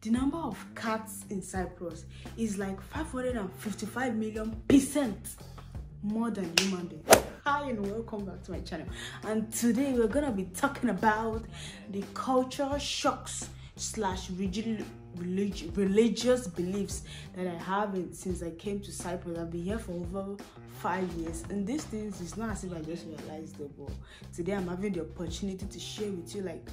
the number of cats in Cyprus is like 555,000,000% more than human beings. Hi and welcome back to my channel, and today we're gonna be talking about the cultural shocks slash religious beliefs that I have since I came to Cyprus. I've been here for over 5 years, and these things, it's not as if I just realized them, but today I'm having the opportunity to share with you like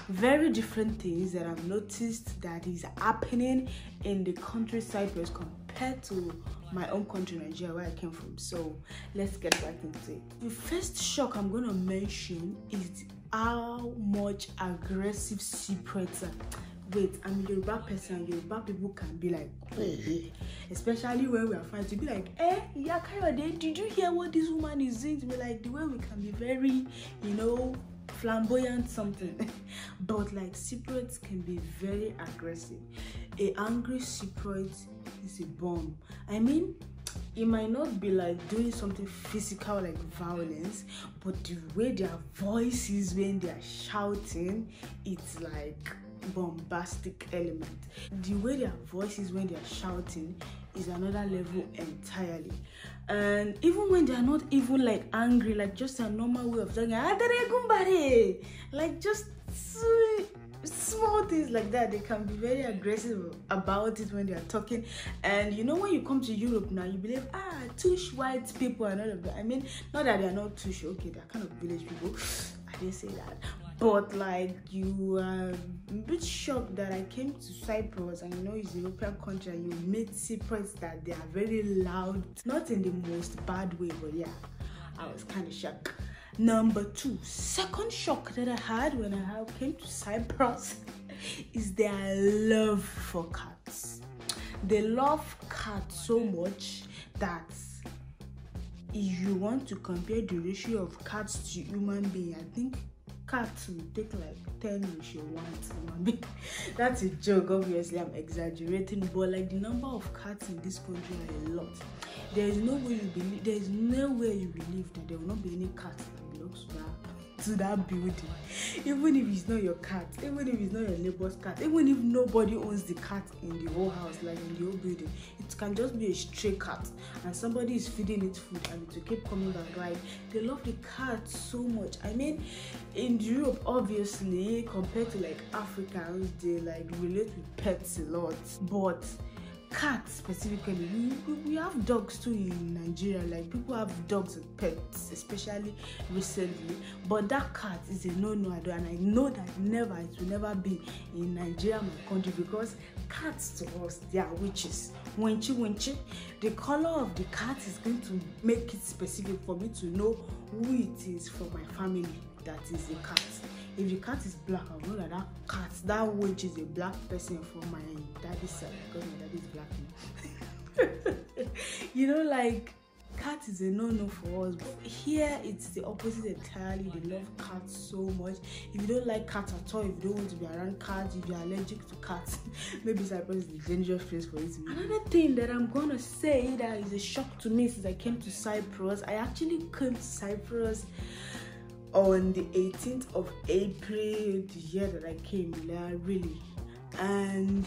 very different things that I've noticed that is happening in the country Cyprus compared to my own country Nigeria, where I came from. So let's get right into it. The first shock I'm going to mention is how much aggressive Cypriots are. Wait, I'm a Yoruba person, and Yoruba people can be like, especially when we are fighting, to be like, Yakayode, did you hear what this woman is doing? To be like, the way we can be very, flamboyant something. But like Cypriots can be very aggressive. A angry Cypriot is a bomb. I mean, it might not be like doing something physical like violence, but the way their voice is when they are shouting, it's like bombastic element. The way their voice is when they are shouting is another level entirely. And even when they are not even like angry, like just a normal way of talking, like just small things like that, they can be very aggressive about it when they are talking. And when you come to Europe now, you believe tush white people and all of that. I mean, not that they are not tush, okay, they're kind of village people, I didn't say that, but like you are a bit shocked that I came to Cyprus, and it's a European country, and you meet Cypriots that they are very loud, not in the most bad way, but yeah, I was kind of shocked. Number two, second shock that I had when I came to Cyprus is their love for cats. They love cats so much that if you want to compare the ratio of cats to human being, I think cats will take like 10:1 to human being. That's a joke, obviously I'm exaggerating, but like the number of cats in this country are a lot. There's nowhere you believe that there will not be any cat that belongs to that building. Even if it's not your cat, even if it's not your neighbor's cat, even if nobody owns the cat in the whole house, like in the whole building, it can just be a stray cat and somebody is feeding it food and it will keep coming back. Like, they love the cat so much. I mean, in Europe, obviously, compared to like Africans, they like relate with pets a lot, but cats specifically, we have dogs too in Nigeria. Like, people have dogs and pets, especially recently, but that cat is a no-no, and I know that it will never be in Nigeria, my country, because cats to us, they are witches. Winchy. The color of the cat is going to make it specific for me to know who it is from my family that is a cat. If the cat is black, I know that witch is a black person from my daddy's side, because my daddy is black. Like, cat is a no-no for us. But here it's the opposite entirely. They love cats so much. If you don't like cats at all, if you don't want to be around cats, if you're allergic to cats, maybe Cyprus is a dangerous place for you to be. Another thing that I'm gonna say that is a shock to me since I came to Cyprus, I actually came to Cyprus on the 18th of April, the year that I came, really. And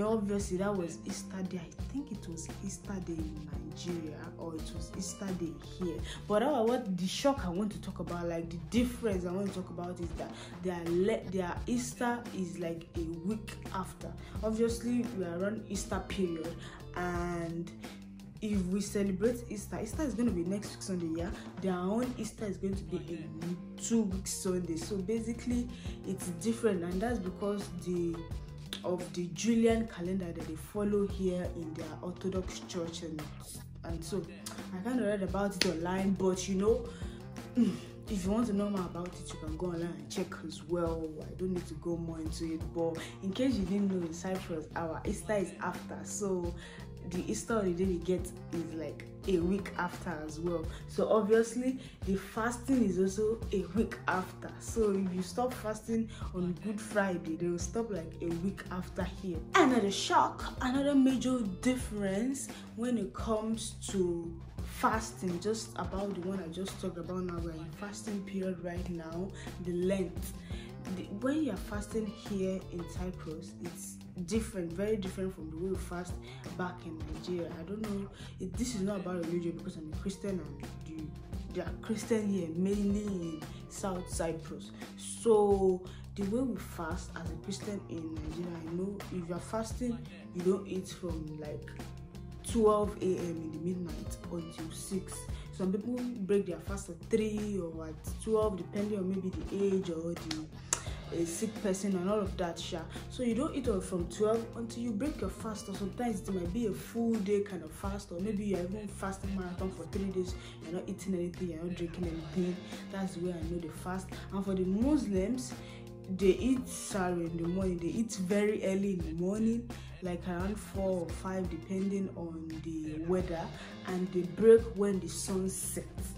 obviously that was Easter Day. I think it was Easter Day in Nigeria, or it was Easter Day here. But what the shock I want to talk about, like the difference I want to talk about, is that their Easter is like a week after. Obviously we are around Easter period, and if we celebrate Easter is going to be next week Sunday, yeah. Their own Easter is going to be in 2 weeks Sunday. So basically it's different, and that's because of the Julian calendar that they follow here in their Orthodox church, and so I kind of read about it online, but if you want to know more about it, you can go online and check as well. I don't need to go more into it, but in case you didn't know, in Cyprus our Easter is after, so the Easter holiday we get is like a week after as well. So obviously the fasting is also a week after. So if you stop fasting on Good Friday, they will stop like a week after here. Another shock, another major difference when it comes to fasting, just about the one I just talked about now. We're in fasting period right now. The length, when you're fasting here in Cyprus, it's different, very different from the way we fast back in Nigeria. I don't know, this is not about religion because I'm a Christian and they are Christian here, mainly in South Cyprus. So the way we fast as a Christian in Nigeria, I know if you're fasting, you don't eat from like 12 a.m. in the midnight until 6. Some people break their fast at 3 or at 12, depending on maybe the age or a sick person and all of that. So you don't eat from 12 until you break your fast, or sometimes it might be a full day kind of fast, or maybe you're even fasting marathon for 3 days. You're not eating anything, you're not drinking anything. That's the way I know the fast. And for the Muslims, they eat sahur in the morning. They eat very early in the morning, like around 4 or 5 depending on the weather, and they break when the sun sets.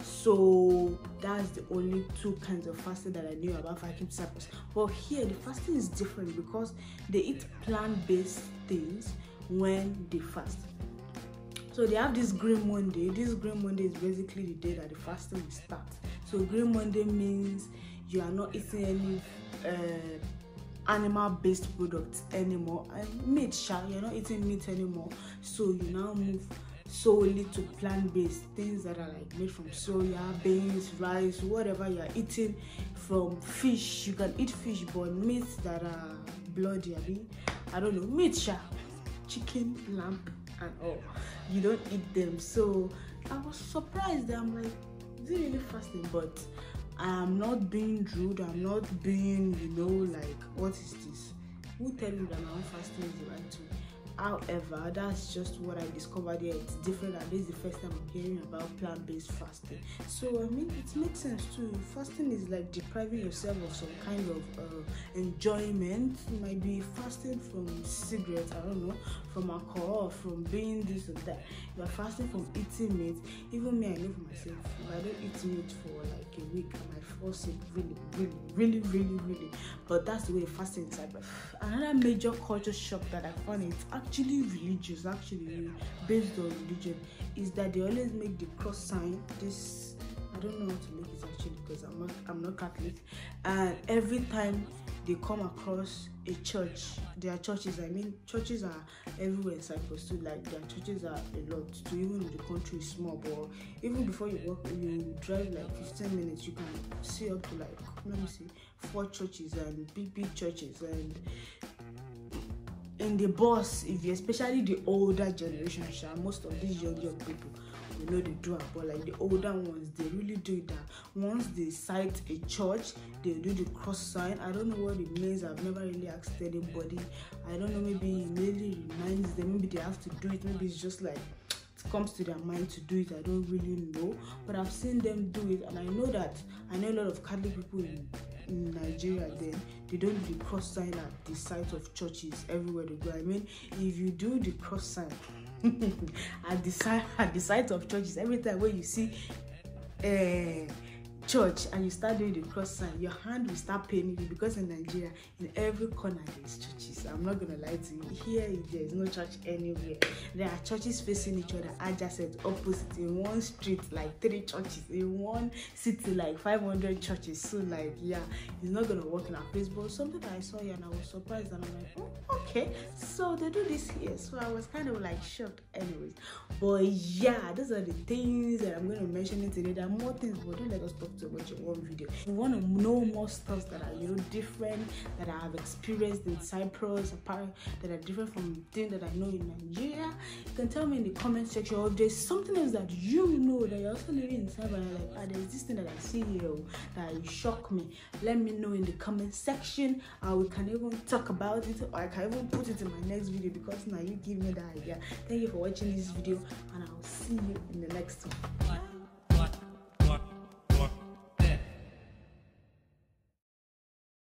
So that's the only 2 kinds of fasting that I knew about Viking Cyprus. But here the fasting is different because they eat plant-based things when they fast. So they have this Green Monday. This Green Monday is basically the day that the fasting will start. So Green Monday means you are not eating any animal-based products anymore, and meat, you're not eating meat anymore. So you now move solely to plant-based things that are like made from soya, beans, rice, whatever you're eating. From fish, you can eat fish, but meats that are bloody, I don't know, meat, chicken, lamb, and all, you don't eat them. So I was surprised that I'm like, is it really fasting? But I'm not being rude, I'm not being, like, what is this? Who tell you that my own fasting is the right way? However, that's just what I discovered here. It's different, and this is the first time I'm hearing about plant-based fasting. So I mean, it makes sense too. Fasting is like depriving yourself of some kind of enjoyment. You might be fasting from cigarettes, I don't know, from alcohol, from being this or that. You're fasting from eating meat. Even me, I know for myself, if I don't eat meat for like a week, I might fall sick really. But that's the way fasting is. Another major culture shock that I found, it's actually religious, based on religion, is that they always make the cross sign. This, I don't know how to make it actually because I'm not Catholic, and every time they come across a church, their churches, churches are everywhere in Cyprus too, like their churches are a lot too, even if the country is small. But even before you drive like 15 minutes, you can see up to like, 4 churches, and big churches. And in the bus, especially the older generation, most of these young people, they do it, but like the older ones, they really do it. That once they sight a church, they do the cross sign. I don't know what it means. I've never really asked anybody. I don't know, maybe it really reminds them, maybe they have to do it, maybe it's just like it comes to their mind to do it. I don't really know, but I've seen them do it, and I know a lot of Catholic people in Nigeria, then they don't do the cross sign at the site of churches everywhere they go. If you do the cross sign at the site of churches, every time when you see church and you start doing the cross sign, your hand will start paining you, because in Nigeria, in every corner there's churches. I'm not gonna lie to you. Here there's no church anywhere. There are churches facing each other, adjacent, opposite. In one street, like 3 churches. In one city, like 500 churches. So like, yeah, it's not gonna work in our place. But something that I saw here and I was surprised, and I'm like, oh, okay, so they do this here. So I was kind of like shocked anyways. But yeah, those are the things that I'm going to mention today. There are more things, but don't let us talk too much in one video. If you want to know more stuff that are different, that I have experienced in Cyprus, apart that are different from things that I know in Nigeria, you can tell me in the comment section. Or if there's something else that you know that you're also living in Cyprus, like, there's this thing that I see here that you shock me, let me know in the comment section. We can even talk about it, or I can even put it in my next video, because now you give me that idea. Thank you for watching this video, and I'll see you in the next one.